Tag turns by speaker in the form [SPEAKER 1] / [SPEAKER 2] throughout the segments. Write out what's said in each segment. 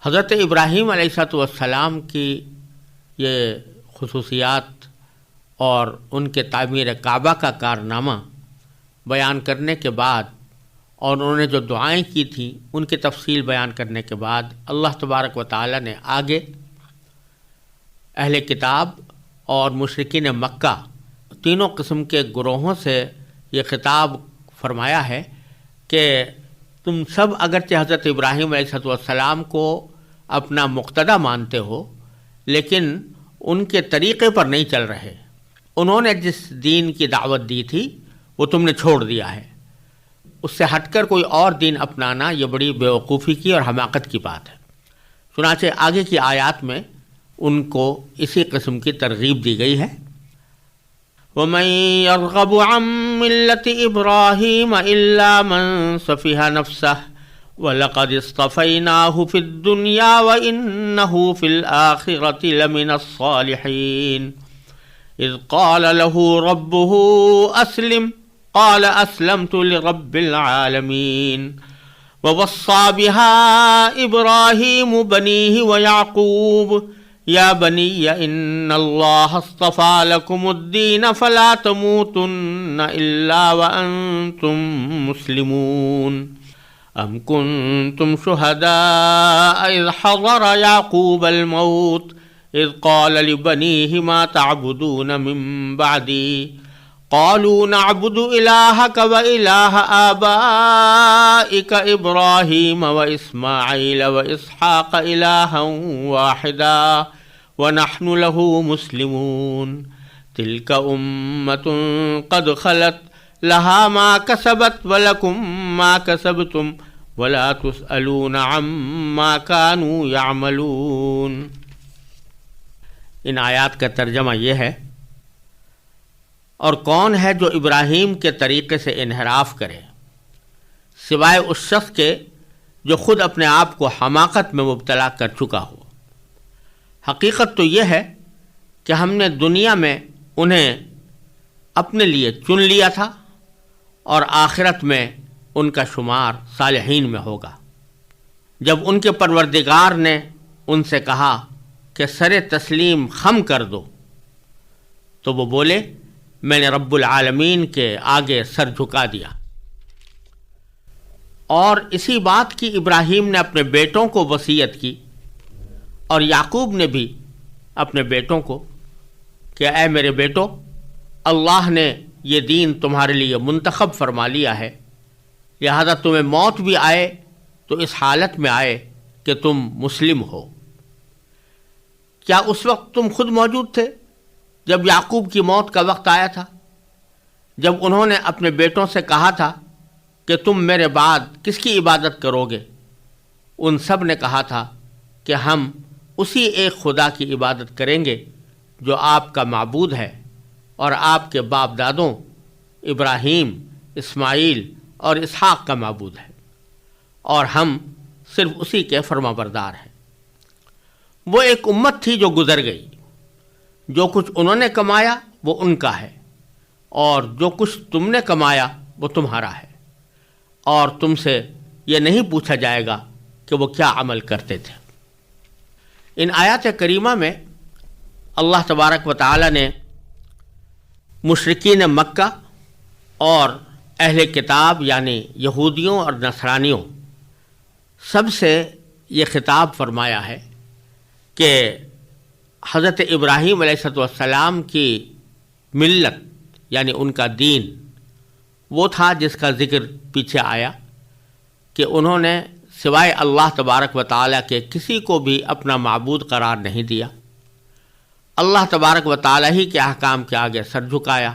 [SPEAKER 1] حضرت ابراہیم علیہ السلام کی یہ خصوصیات اور ان کے تعمیر کعبہ کا کارنامہ بیان کرنے کے بعد اور انہوں نے جو دعائیں کی تھیں ان کی تفصیل بیان کرنے کے بعد اللہ تبارک و تعالی نے آگے اہل کتاب اور مشرکین مکہ تینوں قسم کے گروہوں سے یہ خطاب فرمایا ہے کہ تم سب اگرچہ حضرت ابراہیم علیہ السلام کو اپنا مقتدی مانتے ہو لیکن ان کے طریقے پر نہیں چل رہے. انہوں نے جس دین کی دعوت دی تھی وہ تم نے چھوڑ دیا ہے. اس سے ہٹ کر کوئی اور دین اپنانا یہ بڑی بیوقوفی کی اور حماقت کی بات ہے. چنانچہ آگے کی آیات میں ان کو اسی قسم کی ترغیب دی گئی ہے. وَمَن يَرْغَبُ عَن مِّلَّةِ إِبْرَاهِيمَ إِلَّا مَن سَفِهَ نَفْسَهُ وَلَقَدِ اصْطَفَيْنَاهُ فِي الدُّنْيَا وَإِنَّهُ فِي الْآخِرَةِ لَمِنَ الصَّالِحِينَ إِذْ قَالَ لَهُ رَبُّهُ أَسْلِمْ قَالَ أَسْلَمْتُ لِرَبِّ الْعَالَمِينَ وَوَصَّى بِهَا إِبْرَاهِيمُ بَنِيهِ وَيَعْقُوبُ يَا بَنِيَّ إِنَّ اللَّهَ اصْطَفَى لَكُمُ الدِّينَ فَلَا تَمُوتُنَّ إِلَّا وَأَنْتُمْ مُسْلِمُونَ أَمْ كُنْتُمْ شُهَدَاءَ إِذْ حَضَرَ يَعْقُوبَ الْمَوْتُ إِذْ قَالَ لِبَنِيهِ مَا تَعْبُدُونَ مِن بَعْدِي قَالُوا نَعْبُدُ إِلَٰهَكَ وَإِلَٰهَ آبَائِكَ إِبْرَاهِيمَ وَإِسْمَاعِيلَ وَإِسْحَاقَ إِلَٰهًا وَاحِدًا وَنَحْنُ لَهُ مُسْلِمُونَ تِلْكَ أُمَّةٌ قَدْ خَلَتْ لَهَا مَا كَسَبَتْ وَلَكُم مَّا كَسَبْتُمْ وَلَا تُسْأَلُونَ عَمَّا كَانُوا يَعْمَلُونَ. ان آیات کا ترجمہ یہ ہے، اور کون ہے جو ابراہیم کے طریقے سے انحراف کرے سوائے اس شخص کے جو خود اپنے آپ کو حماقت میں مبتلا کر چکا ہو. حقیقت تو یہ ہے کہ ہم نے دنیا میں انہیں اپنے لیے چن لیا تھا اور آخرت میں ان کا شمار صالحین میں ہوگا. جب ان کے پروردگار نے ان سے کہا کہ سر تسلیم خم کر دو تو وہ بولے میں نے رب العالمین کے آگے سر جھکا دیا. اور اسی بات کی ابراہیم نے اپنے بیٹوں کو وصیت کی اور یعقوب نے بھی اپنے بیٹوں کو کہ اے میرے بیٹو، اللہ نے یہ دین تمہارے لیے منتخب فرما لیا ہے، لہذا تمہیں موت بھی آئے تو اس حالت میں آئے کہ تم مسلم ہو. کیا اس وقت تم خود موجود تھے جب یعقوب کی موت کا وقت آیا تھا، جب انہوں نے اپنے بیٹوں سے کہا تھا کہ تم میرے بعد کس کی عبادت کرو گے؟ ان سب نے کہا تھا کہ ہم اسی ایک خدا کی عبادت کریں گے جو آپ کا معبود ہے اور آپ کے باپ دادوں ابراہیم، اسماعیل اور اسحاق کا معبود ہے، اور ہم صرف اسی کے فرما بردار ہیں. وہ ایک امت تھی جو گزر گئی، جو کچھ انہوں نے کمایا وہ ان کا ہے، اور جو کچھ تم نے کمایا وہ تمہارا ہے، اور تم سے یہ نہیں پوچھا جائے گا کہ وہ کیا عمل کرتے تھے. ان آیات کریمہ میں اللہ تبارک و تعالی نے مشرکین مکہ اور اہل کتاب یعنی یہودیوں اور نصرانیوں سب سے یہ خطاب فرمایا ہے کہ حضرت ابراہیم علیہ السلام کی ملت یعنی ان کا دین وہ تھا جس کا ذکر پیچھے آیا کہ انہوں نے سوائے اللہ تبارک و تعالیٰ کے کسی کو بھی اپنا معبود قرار نہیں دیا. اللہ تبارک و تعالیٰ ہی کے احکام کے آگے سر جھکایا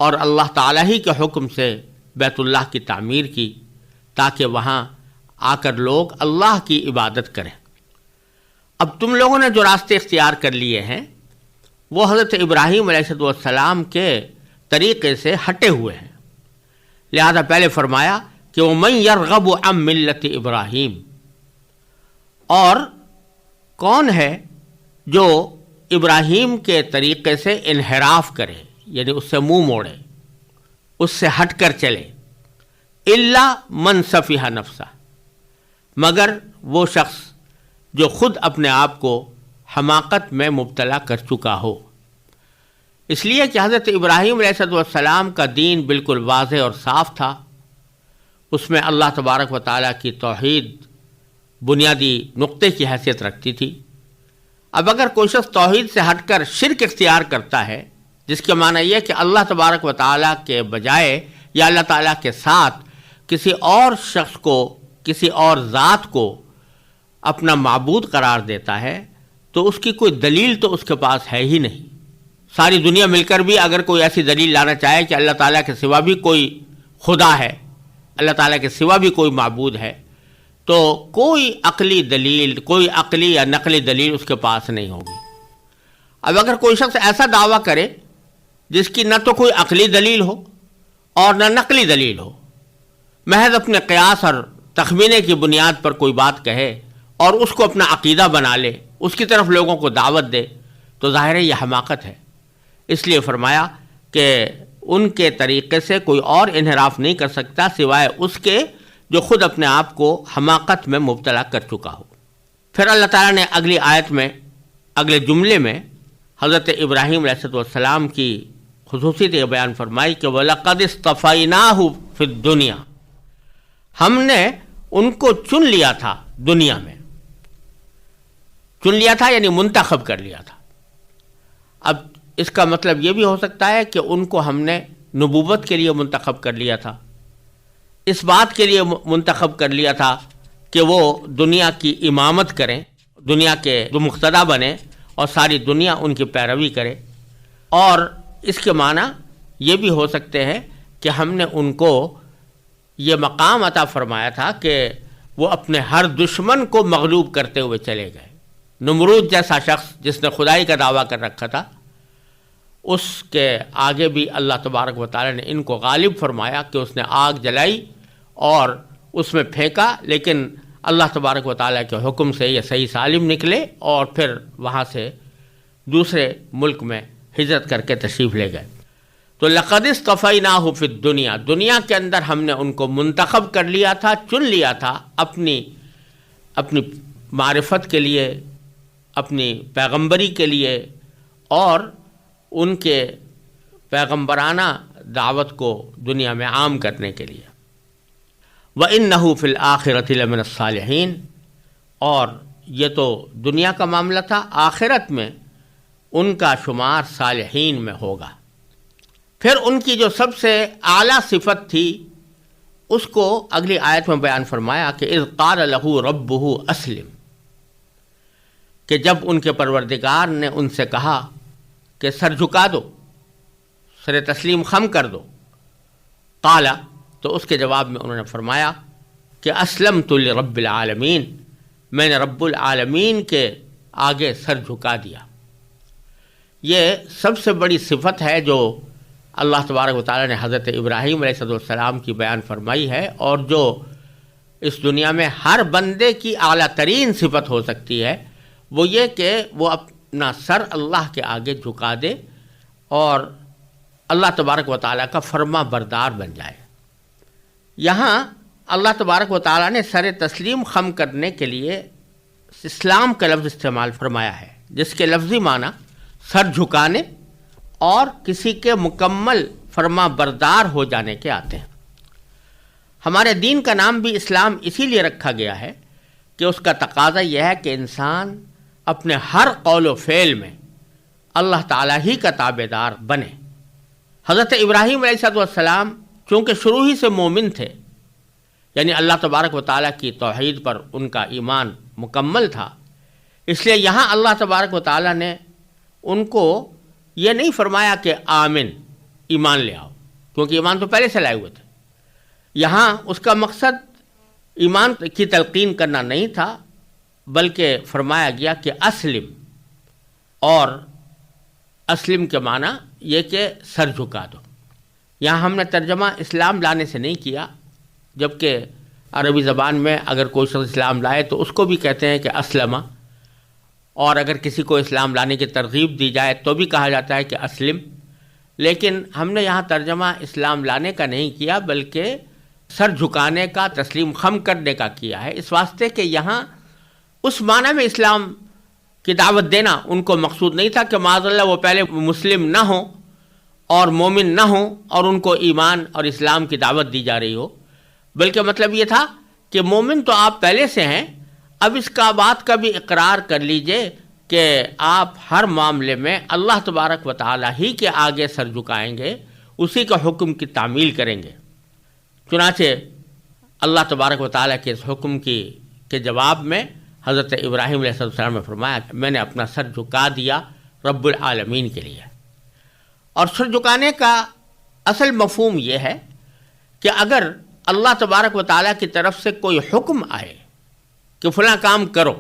[SPEAKER 1] اور اللہ تعالیٰ ہی کے حکم سے بیت اللہ کی تعمیر کی تاکہ وہاں آ کر لوگ اللہ کی عبادت کریں. اب تم لوگوں نے جو راستے اختیار کر لیے ہیں وہ حضرت ابراہیم علیہ السلام کے طریقے سے ہٹے ہوئے ہیں. لہذا پہلے فرمایا کہ وَمَن يَرْغَبُ عَن مِّلَّةِ ابراہیم، اور کون ہے جو ابراہیم کے طریقے سے انحراف کرے یعنی اس سے منہ موڑے، اس سے ہٹ کر چلے. إِلَّا مَن سَفِهَ نَفْسَهُ، مگر وہ شخص جو خود اپنے آپ کو حماقت میں مبتلا کر چکا ہو۔ اس لیے کہ حضرت ابراہیم علیہ السلام کا دین بالکل واضح اور صاف تھا، اس میں اللہ تبارک و تعالیٰ کی توحید بنیادی نقطے کی حیثیت رکھتی تھی۔ اب اگر کوئی شخص توحید سے ہٹ کر شرک اختیار کرتا ہے، جس کے معنی یہ کہ اللہ تبارک و تعالیٰ کے بجائے یا اللہ تعالیٰ کے ساتھ کسی اور شخص کو، کسی اور ذات کو اپنا معبود قرار دیتا ہے، تو اس کی کوئی دلیل تو اس کے پاس ہے ہی نہیں۔ ساری دنیا مل کر بھی اگر کوئی ایسی دلیل لانا چاہے کہ اللہ تعالیٰ کے سوا بھی کوئی خدا ہے، اللہ تعالیٰ کے سوا بھی کوئی معبود ہے، تو کوئی عقلی دلیل، کوئی عقلی یا نقلی دلیل اس کے پاس نہیں ہوگی۔ اب اگر کوئی شخص ایسا دعویٰ کرے جس کی نہ تو کوئی عقلی دلیل ہو اور نہ نقلی دلیل ہو، محض اپنے قیاس اور تخمینے کی بنیاد پر کوئی بات کہے اور اس کو اپنا عقیدہ بنا لے، اس کی طرف لوگوں کو دعوت دے، تو ظاہر ہے یہ حماقت ہے۔ اس لیے فرمایا کہ ان کے طریقے سے کوئی اور انحراف نہیں کر سکتا سوائے اس کے جو خود اپنے آپ کو حماقت میں مبتلا کر چکا ہو۔ پھر اللہ تعالیٰ نے اگلی آیت میں، اگلے جملے میں حضرت ابراہیم علیہ السلام کی خصوصیت یہ بیان فرمائی کہ وَلَقَدِ اصْطَفَيْنَاهُ فِي الدُّنْيَا، ہم نے ان کو چن لیا تھا دنیا میں۔ چن لیا تھا یعنی منتخب کر لیا تھا۔ اب اس کا مطلب یہ بھی ہو سکتا ہے کہ ان کو ہم نے نبوت کے لیے منتخب کر لیا تھا، اس بات کے لیے منتخب کر لیا تھا کہ وہ دنیا کی امامت کریں، دنیا کے جو مقتدا بنیں اور ساری دنیا ان کی پیروی کرے۔ اور اس کے معنی یہ بھی ہو سکتے ہیں کہ ہم نے ان کو یہ مقام عطا فرمایا تھا کہ وہ اپنے ہر دشمن کو مغلوب کرتے ہوئے چلے گئے۔ نمرود جیسا شخص جس نے خدائی کا دعویٰ کر رکھا تھا، اس کے آگے بھی اللہ تبارک و تعالیٰ نے ان کو غالب فرمایا کہ اس نے آگ جلائی اور اس میں پھینکا، لیکن اللہ تبارک و تعالیٰ کے حکم سے یہ صحیح سالم نکلے اور پھر وہاں سے دوسرے ملک میں ہجرت کر کے تشریف لے گئے۔ تو لقد اصطفیناہ فی الدنیا، دنیا کے اندر ہم نے ان کو منتخب کر لیا تھا، چن لیا تھا اپنی معرفت کے لیے، اپنی پیغمبری کے لیے اور ان کے پیغمبرانہ دعوت کو دنیا میں عام کرنے کے لیے۔ وَإِنَّهُ فِي الْآخِرَةِ لَمِنَ الصَّالِحِينَ، اور یہ تو دنیا کا معاملہ تھا، آخرت میں ان کا شمار صالحین میں ہوگا۔ پھر ان کی جو سب سے اعلیٰ صفت تھی اس کو اگلی آیت میں بیان فرمایا کہ اذ قال له ربه اسلم، کہ جب ان کے پروردگار نے ان سے کہا کہ سر جھکا دو، سر تسلیم خم کر دو، قال، تو اس کے جواب میں انہوں نے فرمایا کہ اسلمت لرب العالمین، میں نے رب العالمین کے آگے سر جھکا دیا۔ یہ سب سے بڑی صفت ہے جو اللہ تبارک و تعالیٰ نے حضرت ابراہیم علیہ السلام کی بیان فرمائی ہے، اور جو اس دنیا میں ہر بندے کی اعلیٰ ترین صفت ہو سکتی ہے، وہ یہ کہ وہ اپنا سر اللہ کے آگے جھکا دے اور اللہ تبارک و تعالیٰ کا فرما بردار بن جائے۔ یہاں اللہ تبارک و تعالیٰ نے سر تسلیم خم کرنے کے لیے اسلام کا لفظ استعمال فرمایا ہے، جس کے لفظی معنی سر جھکانے اور کسی کے مکمل فرما بردار ہو جانے کے آتے ہیں۔ ہمارے دین کا نام بھی اسلام اسی لیے رکھا گیا ہے کہ اس کا تقاضا یہ ہے کہ انسان اپنے ہر قول و فعل میں اللہ تعالیٰ ہی کا تابع دار بنے۔ حضرت ابراہیم علیہ السلام چونکہ شروع ہی سے مومن تھے، یعنی اللہ تبارک و تعالیٰ کی توحید پر ان کا ایمان مکمل تھا، اس لیے یہاں اللہ تبارک و تعالیٰ نے ان کو یہ نہیں فرمایا کہ آمن، ایمان لے آؤ، کیونکہ ایمان تو پہلے سے لائے ہوئے تھے۔ یہاں اس کا مقصد ایمان کی تلقین کرنا نہیں تھا، بلکہ فرمایا گیا کہ اسلم، اور اسلم کے معنی یہ کہ سر جھکا دو۔ یہاں ہم نے ترجمہ اسلام لانے سے نہیں کیا، جبکہ عربی زبان میں اگر کوئی شخص اسلام لائے تو اس کو بھی کہتے ہیں کہ اسلمہ، اور اگر کسی کو اسلام لانے کی ترغیب دی جائے تو بھی کہا جاتا ہے کہ اسلم، لیکن ہم نے یہاں ترجمہ اسلام لانے کا نہیں کیا بلکہ سر جھکانے کا، تسلیم خم کرنے کا کیا ہے، اس واسطے کہ یہاں اس معنی میں اسلام کی دعوت دینا ان کو مقصود نہیں تھا کہ معاذ اللہ وہ پہلے مسلم نہ ہوں اور مومن نہ ہوں اور ان کو ایمان اور اسلام کی دعوت دی جا رہی ہو، بلکہ مطلب یہ تھا کہ مومن تو آپ پہلے سے ہیں، اب اس کا بات کا بھی اقرار کر لیجئے کہ آپ ہر معاملے میں اللہ تبارک و تعالی ہی کے آگے سر جھکائیں گے، اسی کا حکم کی تعمیل کریں گے۔ چنانچہ اللہ تبارک و تعالی کے اس حکم کے جواب میں حضرت ابراہیم علیہ السلام نے فرمایا کہ میں نے اپنا سر جھکا دیا رب العالمین کے لیے۔ اور سر جھکانے کا اصل مفہوم یہ ہے کہ اگر اللہ تبارک و تعالیٰ کی طرف سے کوئی حکم آئے کہ فلاں کام کرو،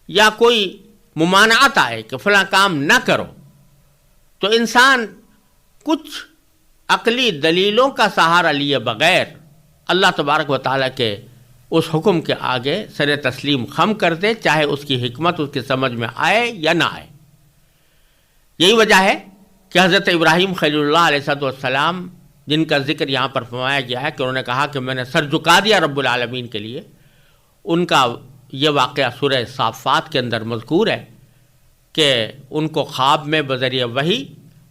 [SPEAKER 1] یا کوئی ممانعت آئے کہ فلاں کام نہ کرو، تو انسان کچھ عقلی دلیلوں کا سہارا لیے بغیر اللہ تبارک و تعالیٰ کے اس حکم کے آگے سر تسلیم خم کر دے، چاہے اس کی حکمت اس کی سمجھ میں آئے یا نہ آئے۔ یہی وجہ ہے کہ حضرت ابراہیم خلیل اللہ علیہ السلام، جن کا ذکر یہاں پر فرمایا گیا ہے کہ انہوں نے کہا کہ میں نے سر جھکا دیا رب العالمین کے لیے، ان کا یہ واقعہ سورہ صافات کے اندر مذکور ہے کہ ان کو خواب میں بذریعہ وحی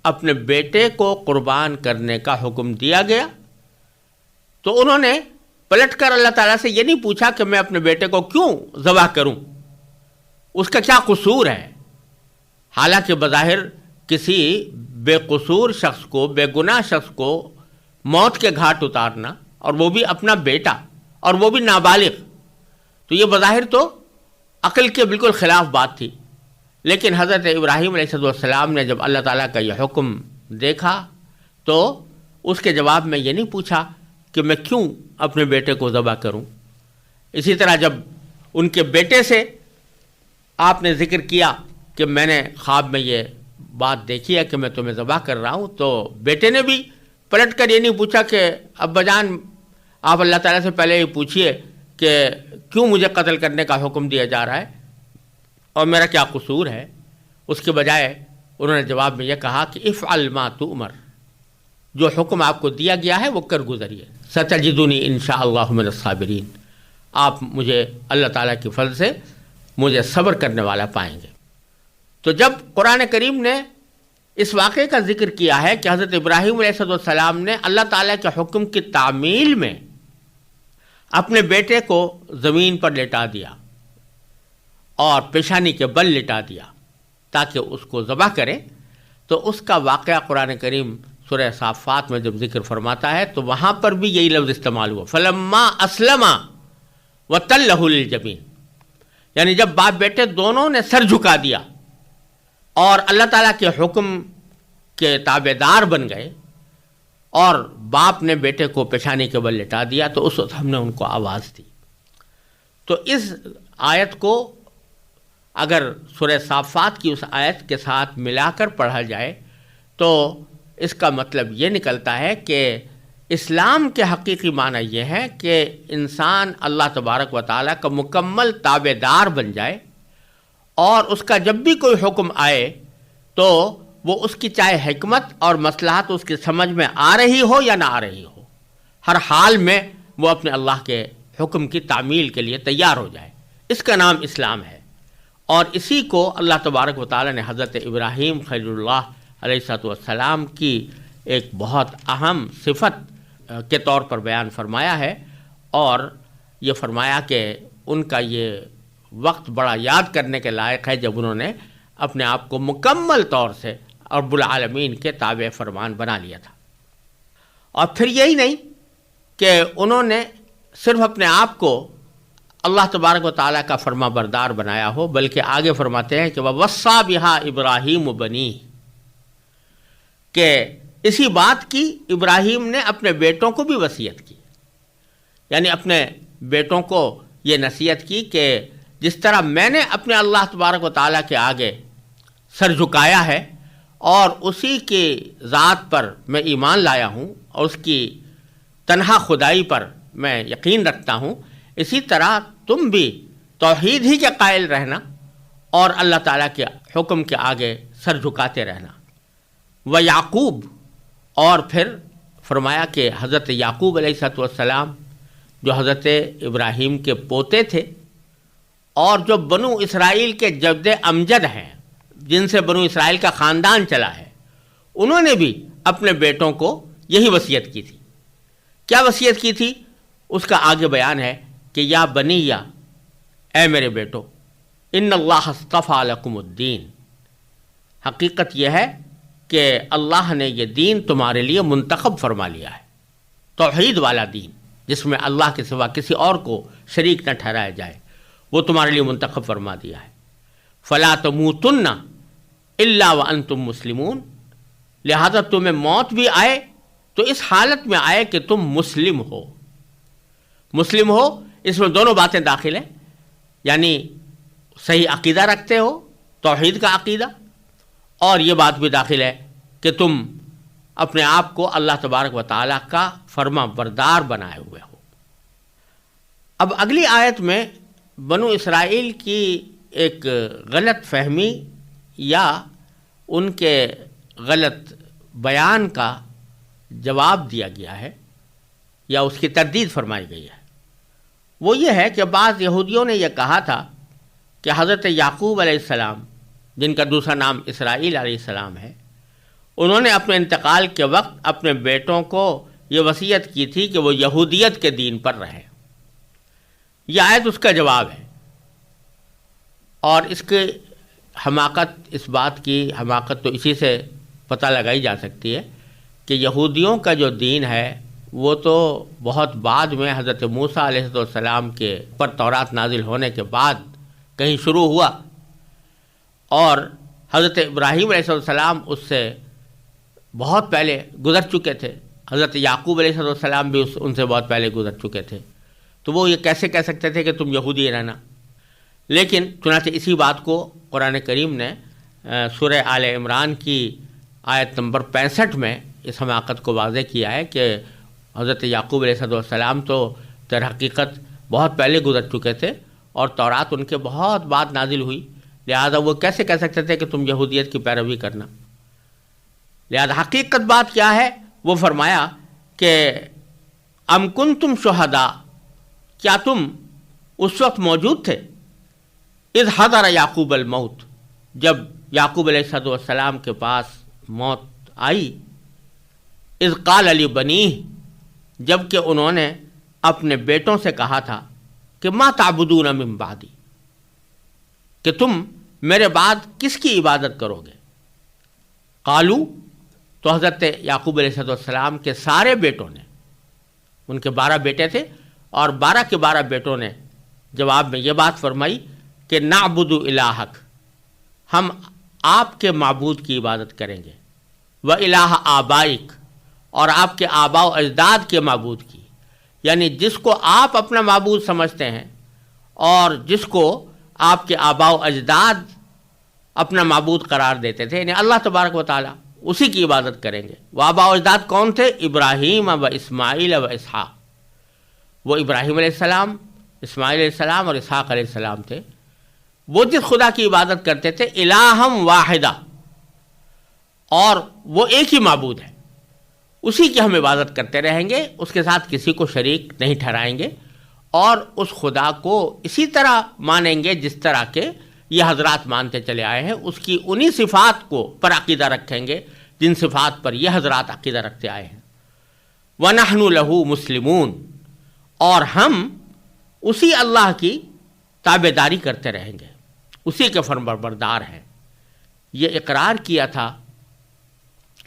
[SPEAKER 1] اپنے بیٹے کو قربان کرنے کا حکم دیا گیا، تو انہوں نے پلٹ کر اللہ تعالیٰ سے یہ نہیں پوچھا کہ میں اپنے بیٹے کو کیوں ذبح کروں، اس کا کیا قصور ہے۔ حالانکہ بظاہر کسی بے قصور شخص کو، بے گناہ شخص کو موت کے گھاٹ اتارنا، اور وہ بھی اپنا بیٹا، اور وہ بھی نابالغ، تو یہ بظاہر تو عقل کے بالکل خلاف بات تھی۔ لیکن حضرت ابراہیم علیہ السلام نے جب اللہ تعالیٰ کا یہ حکم دیکھا تو اس کے جواب میں یہ نہیں پوچھا کہ میں کیوں اپنے بیٹے کو ذبح کروں۔ اسی طرح جب ان کے بیٹے سے آپ نے ذکر کیا کہ میں نے خواب میں یہ بات دیکھی ہے کہ میں تمہیں ذبح کر رہا ہوں، تو بیٹے نے بھی پلٹ کر یہ نہیں پوچھا کہ ابا جان آپ اللہ تعالیٰ سے پہلے یہ پوچھئے کہ کیوں مجھے قتل کرنے کا حکم دیا جا رہا ہے اور میرا کیا قصور ہے۔ اس کے بجائے انہوں نے جواب میں یہ کہا کہ افعل ما تؤمر، جو حکم آپ کو دیا گیا ہے وہ کر گزریے، ستجدنی انشاءاللہ من الصابرین، آپ مجھے اللہ تعالیٰ کی فضل سے مجھے صبر کرنے والا پائیں گے۔ تو جب قرآن کریم نے اس واقعے کا ذکر کیا ہے کہ حضرت ابراہیم علیہ السلام نے اللہ تعالیٰ کے حکم کی تعمیل میں اپنے بیٹے کو زمین پر لٹا دیا اور پیشانی کے بل لٹا دیا تاکہ اس کو ذبح کرے، تو اس کا واقعہ قرآن کریم سورہ صافات میں جب ذکر فرماتا ہے تو وہاں پر بھی یہی لفظ استعمال ہوا، فلما اسلما وتلہ للجبین، یعنی جب باپ بیٹے دونوں نے سر جھکا دیا اور اللہ تعالیٰ کے حکم کے تابع دار بن گئے اور باپ نے بیٹے کو پیشانی کے بل لٹا دیا، تو اس وقت ہم نے ان کو آواز دی۔ تو اس آیت کو اگر سورہ صافات کی اس آیت کے ساتھ ملا کر پڑھا جائے تو اس کا مطلب یہ نکلتا ہے کہ اسلام کے حقیقی معنی یہ ہے کہ انسان اللہ تبارک و تعالیٰ کا مکمل تابع دار بن جائے، اور اس کا جب بھی کوئی حکم آئے تو وہ اس کی چاہے حکمت اور مصلحت اس کی سمجھ میں آ رہی ہو یا نہ آ رہی ہو، ہر حال میں وہ اپنے اللہ کے حکم کی تعمیل کے لیے تیار ہو جائے۔ اس کا نام اسلام ہے، اور اسی کو اللہ تبارک و تعالیٰ نے حضرت ابراہیم خلیل اللہ علیہ السلام کی ایک بہت اہم صفت کے طور پر بیان فرمایا ہے، اور یہ فرمایا کہ ان کا یہ وقت بڑا یاد کرنے کے لائق ہے جب انہوں نے اپنے آپ کو مکمل طور سے رب العالمین کے تابع فرمان بنا لیا تھا۔ اور پھر یہی نہیں کہ انہوں نے صرف اپنے آپ کو اللہ تبارک و تعالیٰ کا فرما بردار بنایا ہو، بلکہ آگے فرماتے ہیں کہ وَوَصَّىٰ بِهَا ابراہیم بنیہ، کہ اسی بات کی ابراہیم نے اپنے بیٹوں کو بھی وصیت کی، یعنی اپنے بیٹوں کو یہ نصیحت کی کہ جس طرح میں نے اپنے اللہ تبارک و تعالیٰ کے آگے سر جھکایا ہے اور اسی کی ذات پر میں ایمان لایا ہوں اور اس کی تنہا خدائی پر میں یقین رکھتا ہوں، اسی طرح تم بھی توحید ہی کے قائل رہنا اور اللہ تعالیٰ کے حکم کے آگے سر جھکاتے رہنا۔ وَيَعْقُوب، اور پھر فرمایا کہ حضرت یعقوب علیہ السلام جو حضرت ابراہیم کے پوتے تھے، اور جو بنو اسرائیل کے جد امجد ہیں، جن سے بنو اسرائیل کا خاندان چلا ہے، انہوں نے بھی اپنے بیٹوں کو یہی وصیت کی تھی۔ کیا وصیت کی تھی؟ اس کا آگے بیان ہے کہ یا بنی، اے میرے بیٹو، ان اللہ اصطفیٰ لکم الدین، حقیقت یہ ہے کہ اللہ نے یہ دین تمہارے لیے منتخب فرما لیا ہے، توحید والا دین جس میں اللہ کے سوا کسی اور کو شریک نہ ٹھہرایا جائے، وہ تمہارے لیے منتخب فرما دیا ہے۔ فلا تموتن الا وانتم مسلمون، لہذا تمہیں موت بھی آئے تو اس حالت میں آئے کہ تم مسلم ہو۔ مسلم ہو، اس میں دونوں باتیں داخل ہیں، یعنی صحیح عقیدہ رکھتے ہو، توحید کا عقیدہ، اور یہ بات بھی داخل ہے کہ تم اپنے آپ کو اللہ تبارک و تعالیٰ کا فرما بردار بنائے ہوئے ہو۔ اب اگلی آیت میں بنو اسرائیل کی ایک غلط فہمی یا ان کے غلط بیان کا جواب دیا گیا ہے یا اس کی تردید فرمائی گئی ہے۔ وہ یہ ہے کہ بعض یہودیوں نے یہ کہا تھا کہ حضرت یعقوب علیہ السلام، جن کا دوسرا نام اسرائیل علیہ السلام ہے، انہوں نے اپنے انتقال کے وقت اپنے بیٹوں کو یہ وصیت کی تھی کہ وہ یہودیت کے دین پر رہیں۔ یہ آیت اس کا جواب ہے، اور اس کی حماقت، اس بات کی حماقت تو اسی سے پتہ لگائی جا سکتی ہے کہ یہودیوں کا جو دین ہے وہ تو بہت بعد میں حضرت موسیٰ علیہ السلام کے پر تورات نازل ہونے کے بعد کہیں شروع ہوا، اور حضرت ابراہیم علیہ السلام اس سے بہت پہلے گزر چکے تھے، حضرت یعقوب علیہ السلام بھی ان سے بہت پہلے گزر چکے تھے، تو وہ یہ کیسے کہہ سکتے تھے کہ تم یہودی رہنا؟ لیکن چنانچہ اسی بات کو قرآن کریم نے سورہ آل عمران کی آیت نمبر 65 میں اس حماقت کو واضح کیا ہے کہ حضرت یعقوب علیہ السلام تو در حقیقت بہت پہلے گزر چکے تھے اور تورات ان کے بہت بعد نازل ہوئی، لہذا وہ کیسے کہہ سکتے تھے کہ تم یہودیت کی پیروی کرنا؟ لہذا حقیقت بات کیا ہے؟ وہ فرمایا کہ ام کنتم شہداء، کیا تم اس وقت موجود تھے؟ اذ حضر یعقوب الموت، جب یعقوب علیہ السلام کے پاس موت آئی، اذ قال لبنیہ، جب کہ انہوں نے اپنے بیٹوں سے کہا تھا کہ ما تعبدون من بعدی، کہ تم میرے بعد کس کی عبادت کرو گے؟ قالو، تو حضرت یعقوب علیہ السلام کے سارے بیٹوں نے، ان کے 12 بیٹے تھے، اور 12 کے 12 بیٹوں نے جواب میں یہ بات فرمائی کہ نعبد الہک، ہم آپ کے معبود کی عبادت کریں گے، و الہ آبائک، اور آپ کے آباء و اجداد کے معبود کی، یعنی جس کو آپ اپنا معبود سمجھتے ہیں اور جس کو آپ کے آباء و اجداد اپنا معبود قرار دیتے تھے، یعنی اللہ تبارک و تعالیٰ، اسی کی عبادت کریں گے۔ وہ آباء و اجداد کون تھے؟ ابراہیم و اسماعیل و اسحاق، وہ ابراہیم علیہ السلام، اسماعیل علیہ السلام اور اسحاق علیہ السلام تھے۔ وہ جس خدا کی عبادت کرتے تھے، الہم واحدہ، اور وہ ایک ہی معبود ہے، اسی کی ہم عبادت کرتے رہیں گے، اس کے ساتھ کسی کو شریک نہیں ٹھہرائیں گے، اور اس خدا کو اسی طرح مانیں گے جس طرح کے یہ حضرات مانتے چلے آئے ہیں، اس کی انہی صفات کو پر عقیدہ رکھیں گے جن صفات پر یہ حضرات عقیدہ رکھتے آئے ہیں۔ وَنَحْنُ لَهُ مُسْلِمُونَ، اور ہم اسی اللہ کی تابعداری کرتے رہیں گے، اسی کے فرمانبردار ہیں۔ یہ اقرار کیا تھا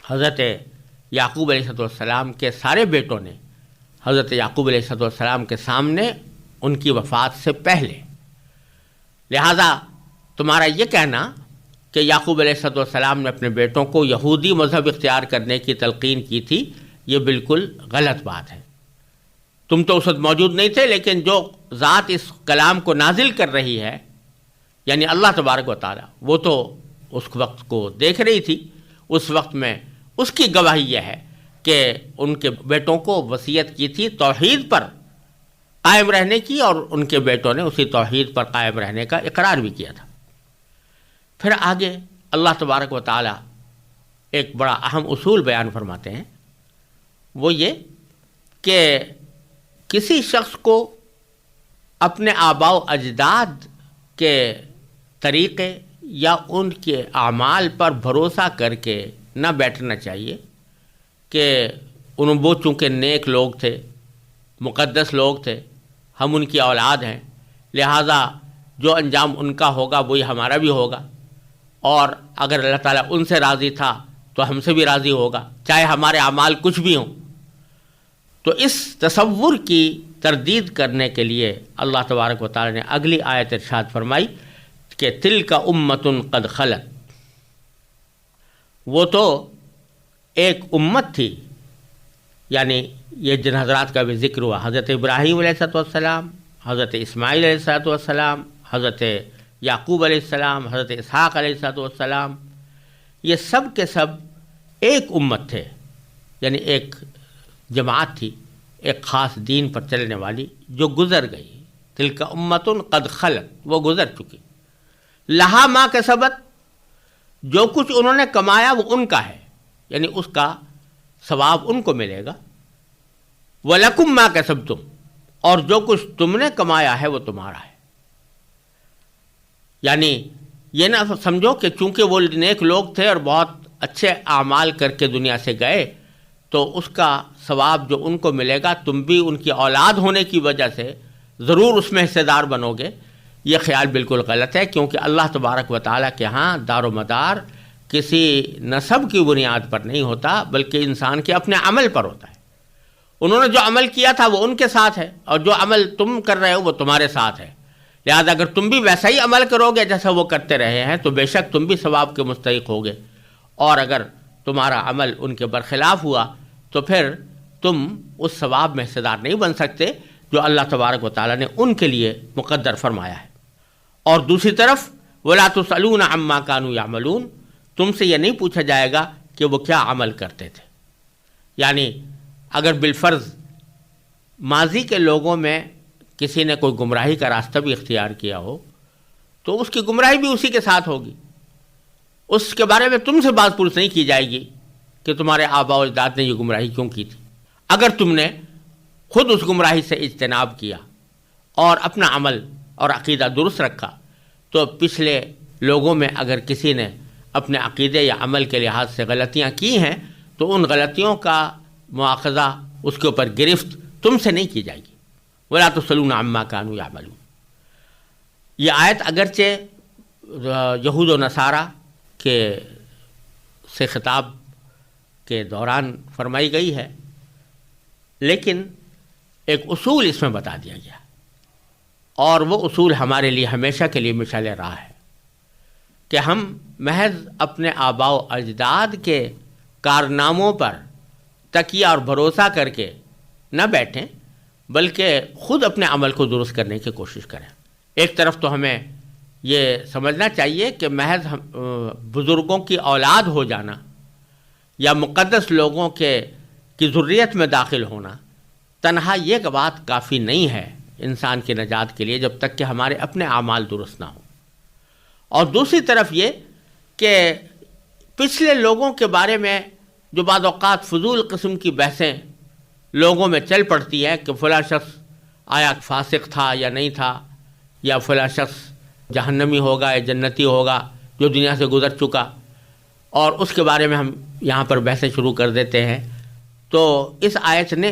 [SPEAKER 1] حضرت یعقوب علیہ السلام کے سارے بیٹوں نے حضرت یعقوب علیہ السلام کے سامنے ان کی وفات سے پہلے۔ لہذا تمہارا یہ کہنا کہ یعقوب علیہ السلام نے اپنے بیٹوں کو یہودی مذہب اختیار کرنے کی تلقین کی تھی، یہ بالکل غلط بات ہے۔ تم تو اس وقت موجود نہیں تھے، لیکن جو ذات اس کلام کو نازل کر رہی ہے، یعنی اللہ تبارک و تعالیٰ، وہ تو اس وقت کو دیکھ رہی تھی۔ اس وقت میں اس کی گواہی یہ ہے کہ ان کے بیٹوں کو وصیت کی تھی توحید پر قائم رہنے کی، اور ان کے بیٹوں نے اسی توحید پر قائم رہنے کا اقرار بھی کیا تھا۔ پھر آگے اللہ تبارک و تعالیٰ ایک بڑا اہم اصول بیان فرماتے ہیں، وہ یہ کہ کسی شخص کو اپنے آباء و اجداد کے طریقے یا ان کے اعمال پر بھروسہ کر کے نہ بیٹھنا چاہیے کہ وہ چونکہ نیک لوگ تھے، مقدس لوگ تھے، ہم ان کی اولاد ہیں، لہٰذا جو انجام ان کا ہوگا وہی ہمارا بھی ہوگا، اور اگر اللہ تعالیٰ ان سے راضی تھا تو ہم سے بھی راضی ہوگا، چاہے ہمارے اعمال کچھ بھی ہوں۔ تو اس تصور کی تردید کرنے کے لیے اللہ تبارک و تعالیٰ نے اگلی آیت ارشاد فرمائی کہ تلک امۃ قد خلت، وہ تو ایک امت تھی، یعنی یہ جن حضرات کا بھی ذکر ہوا، حضرت ابراہیم علیہ السلام، حضرت اسماعیل علیہ السلام، حضرت یعقوب علیہ السلام، حضرت اسحاق علیہ السلام، یہ سب کے سب ایک امت تھے، یعنی ایک جماعت تھی، ایک خاص دین پر چلنے والی جو گزر گئی۔ تلک امۃ قد خلت، وہ گزر چکی، لہا ما کسبت، جو کچھ انہوں نے کمایا وہ ان کا ہے، یعنی اس کا ثواب ان کو ملے گا، وَلَكُمْ مَا كَسَبْتُمْ، اور جو کچھ تم نے کمایا ہے وہ تمہارا ہے۔ یعنی یہ نہ سمجھو کہ چونکہ وہ نیک لوگ تھے اور بہت اچھے اعمال کر کے دنیا سے گئے تو اس کا ثواب جو ان کو ملے گا تم بھی ان کی اولاد ہونے کی وجہ سے ضرور اس میں حصے دار بنو گے، یہ خیال بالکل غلط ہے، کیونکہ اللہ تبارک و تعالیٰ کے ہاں دار و مدار کسی نسب کی بنیاد پر نہیں ہوتا، بلکہ انسان کے اپنے عمل پر ہوتا ہے۔ انہوں نے جو عمل کیا تھا وہ ان کے ساتھ ہے، اور جو عمل تم کر رہے ہو وہ تمہارے ساتھ ہے، لہذا اگر تم بھی ویسا ہی عمل کرو گے جیسا وہ کرتے رہے ہیں تو بے شک تم بھی ثواب کے مستحق ہوگے، اور اگر تمہارا عمل ان کے برخلاف ہوا تو پھر تم اس ثواب میں حصہ دار نہیں بن سکتے جو اللہ تبارک و تعالیٰ نے ان کے لیے مقدر فرمایا ہے۔ اور دوسری طرف وَلَا تُسْأَلُونَ عَمَّا كَانُوا يَعْمَلُونَ، تم سے یہ نہیں پوچھا جائے گا کہ وہ کیا عمل کرتے تھے۔ یعنی اگر بالفرض ماضی کے لوگوں میں کسی نے کوئی گمراہی کا راستہ بھی اختیار کیا ہو تو اس کی گمراہی بھی اسی کے ساتھ ہوگی، اس کے بارے میں تم سے بات پوچھ نہیں کی جائے گی کہ تمہارے آباء و اجداد نے یہ گمراہی کیوں کی تھی۔ اگر تم نے خود اس گمراہی سے اجتناب کیا اور اپنا عمل اور عقیدہ درست رکھا تو پچھلے لوگوں میں اگر کسی نے اپنے عقیدے یا عمل کے لحاظ سے غلطیاں کی ہیں تو ان غلطیوں کا مواخذہ، اس کے اوپر گرفت تم سے نہیں کی جائے گی۔ وَلَا تُسْأَلُونَ عَمَّا كَانُوا يَعْمَلُونَ، یہ آیت اگرچہ یہود و نصارہ کے سے خطاب کے دوران فرمائی گئی ہے، لیکن ایک اصول اس میں بتا دیا گیا، اور وہ اصول ہمارے لیے ہمیشہ کے لیے مشعل راہ ہے کہ ہم محض اپنے آباء و اجداد کے کارناموں پر تکیہ اور بھروسہ کر کے نہ بیٹھیں، بلکہ خود اپنے عمل کو درست کرنے کی کوشش کریں۔ ایک طرف تو ہمیں یہ سمجھنا چاہیے کہ محض بزرگوں کی اولاد ہو جانا یا مقدس لوگوں کی ذریت میں داخل ہونا تنہا یہ بات کافی نہیں ہے انسان کی نجات کے لیے، جب تک کہ ہمارے اپنے اعمال درست نہ ہوں۔ اور دوسری طرف یہ کہ پچھلے لوگوں کے بارے میں جو بعض اوقات فضول قسم کی بحثیں لوگوں میں چل پڑتی ہیں کہ فلاں شخص آیا فاسق تھا یا نہیں تھا، یا فلاں شخص جہنمی ہوگا یا جنتی ہوگا جو دنیا سے گزر چکا، اور اس کے بارے میں ہم یہاں پر بحثیں شروع کر دیتے ہیں، تو اس آیت نے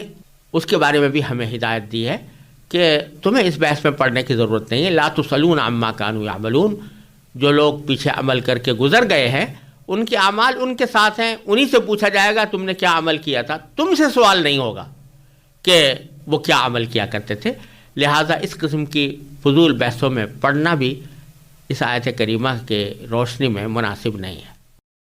[SPEAKER 1] اس کے بارے میں بھی ہمیں ہدایت دی ہے کہ تمہیں اس بحث میں پڑھنے کی ضرورت نہیں ہے۔ لا تسألون عما كانوا يعملون، جو لوگ پیچھے عمل کر کے گزر گئے ہیں ان کے اعمال ان کے ساتھ ہیں، انہی سے پوچھا جائے گا تم نے کیا عمل کیا تھا، تم سے سوال نہیں ہوگا کہ وہ کیا عمل کیا کرتے تھے۔ لہٰذا اس قسم کی فضول بحثوں میں پڑھنا بھی اس آیت کریمہ کے روشنی میں مناسب نہیں ہے۔